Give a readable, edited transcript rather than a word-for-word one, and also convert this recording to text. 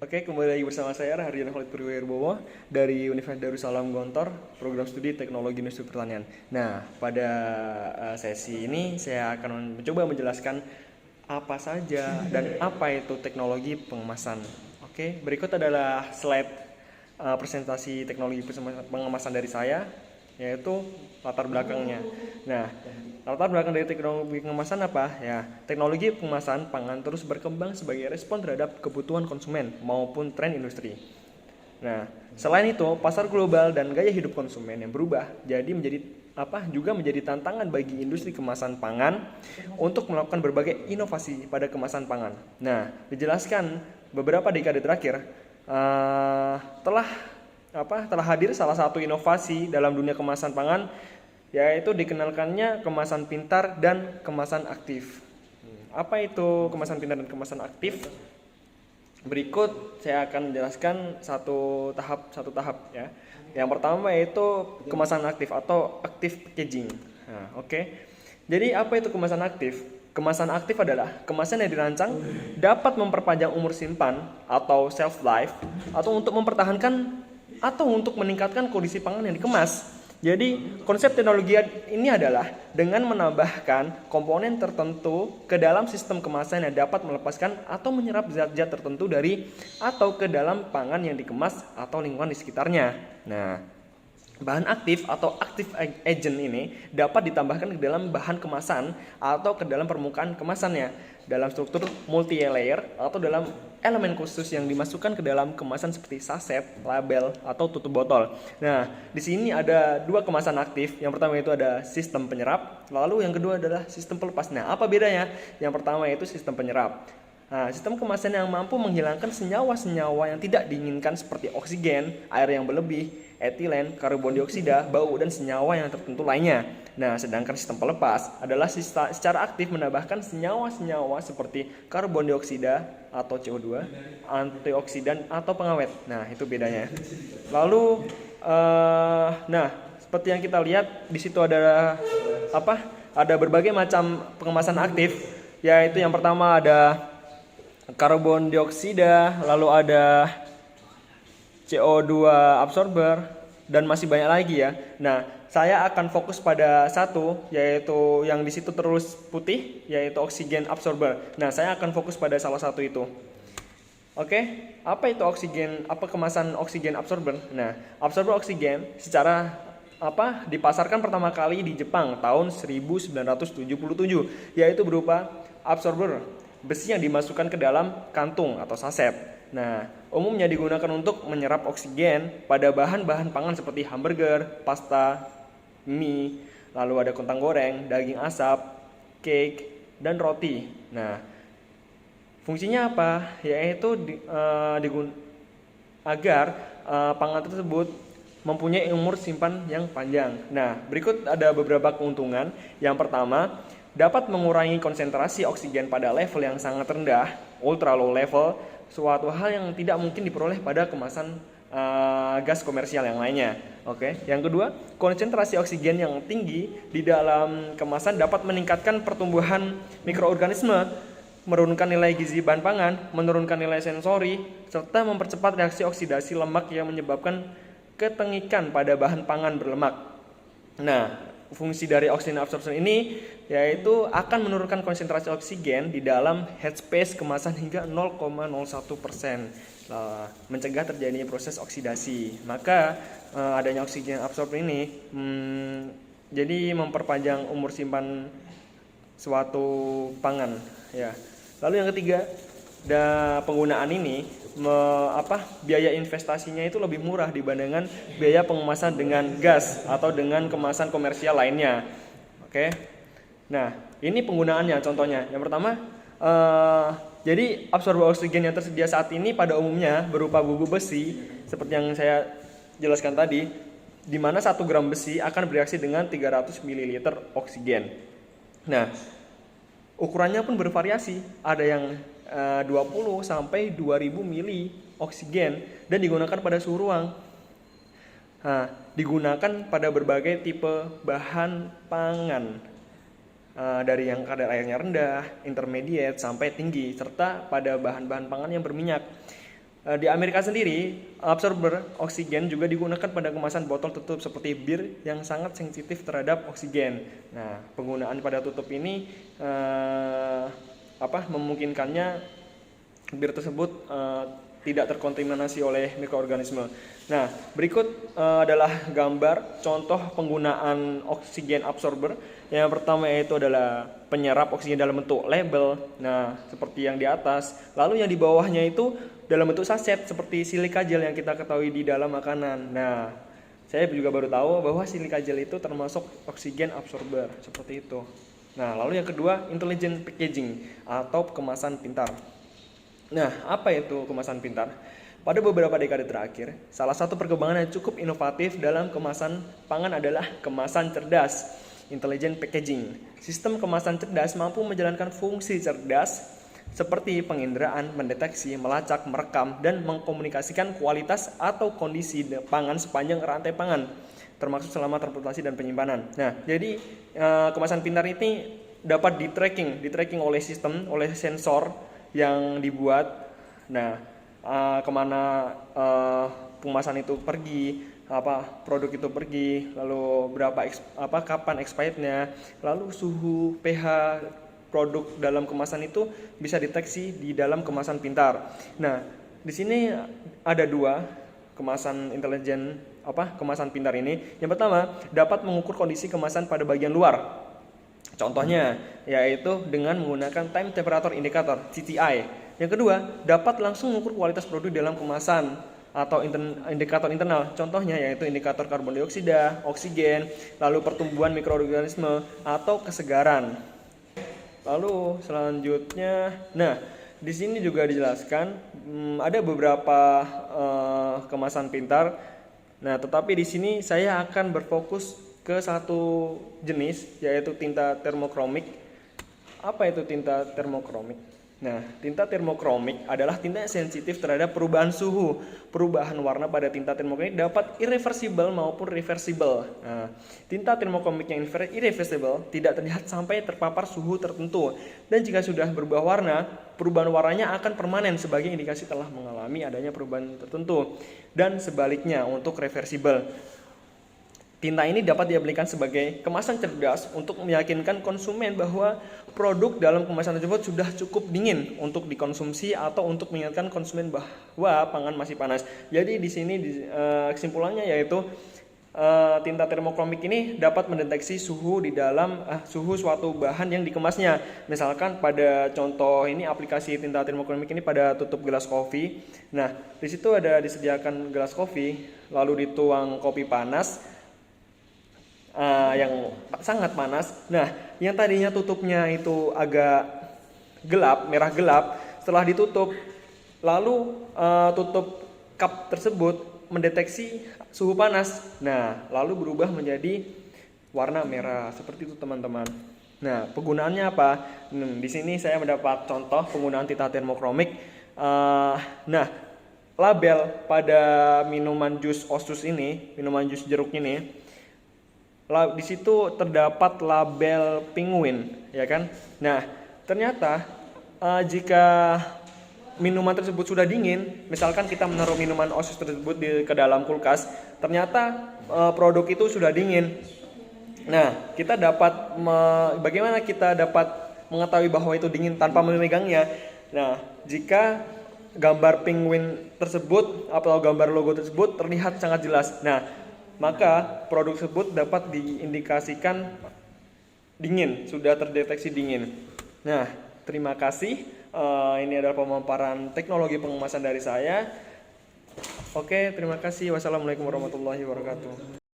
Oke, kembali lagi bersama saya Rahardian Khalid Purwirbowo dari Universitas Darussalam Gontor, program studi Teknologi Industri Pertanian. Nah, pada sesi ini saya akan mencoba menjelaskan apa saja dan apa itu teknologi pengemasan. Oke, berikut adalah slide presentasi teknologi pengemasan dari saya, yaitu latar belakangnya. Nah, latar belakang dari teknologi pengemasan apa? Ya, teknologi pengemasan pangan terus berkembang sebagai respon terhadap kebutuhan konsumen maupun tren industri. Nah, selain itu, pasar global dan gaya hidup konsumen yang berubah juga menjadi tantangan bagi industri kemasan pangan untuk melakukan berbagai inovasi pada kemasan pangan. Nah, dijelaskan beberapa dekade terakhir telah hadir salah satu inovasi dalam dunia kemasan pangan, yaitu dikenalkannya kemasan pintar dan kemasan aktif. Apa itu kemasan pintar dan kemasan aktif? Berikut saya akan menjelaskan satu tahap ya. Yang pertama yaitu kemasan aktif atau active packaging. Nah, oke. Jadi apa itu kemasan aktif? Kemasan aktif adalah kemasan yang dirancang dapat memperpanjang umur simpan atau shelf life, atau untuk mempertahankan atau untuk meningkatkan kondisi pangan yang dikemas. Jadi konsep teknologi ini adalah dengan menambahkan komponen tertentu ke dalam sistem kemasan yang dapat melepaskan atau menyerap zat-zat tertentu dari atau ke dalam pangan yang dikemas atau lingkungan di sekitarnya. Nah, bahan aktif atau active agent ini dapat ditambahkan ke dalam bahan kemasan atau ke dalam permukaan kemasannya dalam struktur multi-layer atau dalam elemen khusus yang dimasukkan ke dalam kemasan seperti saset, label, atau tutup botol. Nah, di sini ada dua kemasan aktif. Yang pertama itu ada sistem penyerap, lalu yang kedua adalah sistem pelepas. Nah, apa bedanya? Yang pertama itu sistem penyerap. Nah, sistem kemasan yang mampu menghilangkan senyawa-senyawa yang tidak diinginkan seperti oksigen, air yang berlebih, etilen, karbon dioksida, bau, dan senyawa yang tertentu lainnya. Nah, sedangkan sistem pelepas adalah secara aktif menambahkan senyawa-senyawa seperti karbon dioksida atau CO2, antioksidan atau pengawet. Nah, itu bedanya. Lalu, seperti yang kita lihat di situ ada Ada berbagai macam pengemasan aktif, yaitu yang pertama ada karbon dioksida, lalu ada CO2 absorber, dan masih banyak lagi ya. Nah, saya akan fokus pada satu, yaitu yang di situ terus putih, yaitu oksigen absorber. Nah, saya akan fokus pada salah satu itu. Oke, apa itu oksigen? Apa kemasan oksigen absorber? Nah, absorber oksigen dipasarkan pertama kali di Jepang tahun 1977, yaitu berupa absorber besi yang dimasukkan ke dalam kantung atau saset. Nah, umumnya digunakan untuk menyerap oksigen pada bahan-bahan pangan seperti hamburger, pasta, mie, lalu ada kentang goreng, daging asap, cake, dan roti. Nah, fungsinya apa? Yaitu agar pangan tersebut mempunyai umur simpan yang panjang. Nah, berikut ada beberapa keuntungan. Yang pertama, dapat mengurangi konsentrasi oksigen pada level yang sangat rendah, ultra low level, suatu hal yang tidak mungkin diperoleh pada kemasan gas komersial yang lainnya. Oke. Yang kedua, konsentrasi oksigen yang tinggi di dalam kemasan dapat meningkatkan pertumbuhan mikroorganisme, menurunkan nilai gizi bahan pangan, menurunkan nilai sensori, serta mempercepat reaksi oksidasi lemak yang menyebabkan ketengikan pada bahan pangan berlemak. Nah, fungsi dari oksigen absorption ini yaitu akan menurunkan konsentrasi oksigen di dalam headspace kemasan hingga 0,01%, mencegah terjadinya proses oksidasi. Maka adanya oksigen absorption ini jadi memperpanjang umur simpan suatu pangan ya. Lalu yang ketiga, penggunaan ini biaya investasinya itu lebih murah dibandingkan biaya pengemasan dengan gas atau dengan kemasan komersial lainnya. Oke. Nah, ini penggunaannya contohnya. Yang pertama, jadi absorber oksigen yang tersedia saat ini pada umumnya berupa bubu besi seperti yang saya jelaskan tadi, di mana 1 gram besi akan bereaksi dengan 300 ml oksigen. Nah, ukurannya pun bervariasi. Ada yang 20 sampai 2000 mili oksigen dan digunakan pada suhu ruang. Nah, digunakan pada berbagai tipe bahan pangan, dari yang kadar airnya rendah, intermediate, sampai tinggi, serta pada bahan-bahan pangan yang berminyak. Di Amerika sendiri, absorber oksigen juga digunakan pada kemasan botol tutup seperti bir yang sangat sensitif terhadap oksigen. Nah, penggunaan pada tutup ini memungkinkannya bir tersebut tidak terkontaminasi oleh mikroorganisme. Nah, berikut adalah gambar contoh penggunaan oksigen absorber. Yang pertama yaitu adalah penyerap oksigen dalam bentuk label. Nah, seperti yang di atas. Lalu yang di bawahnya itu dalam bentuk saset seperti silika gel yang kita ketahui di dalam makanan. Nah, saya juga baru tahu bahwa silika gel itu termasuk oksigen absorber seperti itu. Nah, lalu yang kedua, intelligent packaging atau kemasan pintar. Nah, apa itu kemasan pintar? Pada beberapa dekade terakhir, salah satu perkembangan yang cukup inovatif dalam kemasan pangan adalah kemasan cerdas, intelligent packaging. Sistem kemasan cerdas mampu menjalankan fungsi cerdas seperti penginderaan, mendeteksi, melacak, merekam, dan mengkomunikasikan kualitas atau kondisi pangan sepanjang rantai pangan, termasuk selama transportasi dan penyimpanan. Nah, jadi kemasan pintar ini dapat di-tracking oleh sistem, oleh sensor yang dibuat. Nah, kemana kemasan itu pergi, produk itu pergi, lalu kapan expirednya, lalu suhu, pH produk dalam kemasan itu bisa deteksi di dalam kemasan pintar. Nah, di sini ada dua kemasan intelijen kemasan pintar ini. Yang pertama, dapat mengukur kondisi kemasan pada bagian luar. Contohnya yaitu dengan menggunakan time temperature indicator (TTI). Yang kedua, dapat langsung mengukur kualitas produk dalam kemasan atau indikator internal. Contohnya yaitu indikator karbon dioksida, oksigen, lalu pertumbuhan mikroorganisme atau kesegaran. Lalu selanjutnya, nah di sini juga dijelaskan ada beberapa kemasan pintar. Nah, tetapi di sini saya akan berfokus ke satu jenis yaitu tinta termokromik. Apa itu tinta termokromik? Nah, tinta termokromik adalah tinta yang sensitif terhadap perubahan suhu. Perubahan warna pada tinta termokromik dapat irreversible maupun reversible. Nah, tinta termokromik yang irreversible tidak terlihat sampai terpapar suhu tertentu. Dan jika sudah berubah warna, perubahan warnanya akan permanen sebagai indikasi telah mengalami adanya perubahan tertentu. Dan sebaliknya untuk reversible, tinta ini dapat diaplikasikan sebagai kemasan cerdas untuk meyakinkan konsumen bahwa produk dalam kemasan tersebut sudah cukup dingin untuk dikonsumsi atau untuk mengingatkan konsumen bahwa pangan masih panas. Jadi di sini kesimpulannya yaitu tinta termokromik ini dapat mendeteksi suhu di dalam suhu suatu bahan yang dikemasnya. Misalkan pada contoh ini aplikasi tinta termokromik ini pada tutup gelas kopi. Nah, di situ ada disediakan gelas kopi, lalu dituang kopi panas yang sangat panas. Nah, yang tadinya tutupnya itu agak gelap, merah gelap, setelah ditutup, lalu tutup cup tersebut mendeteksi suhu panas. Nah, lalu berubah menjadi warna merah seperti itu, teman-teman. Nah, penggunaannya apa? Di sini saya mendapat contoh penggunaan tinta termokromik. Nah, label pada minuman jus Osus ini, minuman jus jeruk ini, di situ terdapat label penguin, ya kan? Nah, ternyata jika minuman tersebut sudah dingin, misalkan kita menaruh minuman Osus tersebut ke dalam kulkas, ternyata produk itu sudah dingin. Nah, kita dapat bagaimana kita dapat mengetahui bahwa itu dingin tanpa memegangnya? Nah, jika gambar penguin tersebut atau gambar logo tersebut terlihat sangat jelas. Nah, maka produk tersebut dapat diindikasikan dingin, sudah terdeteksi dingin. Nah, terima kasih. Ini adalah pemaparan teknologi pengemasan dari saya. Oke, terima kasih. Wassalamualaikum warahmatullahi wabarakatuh.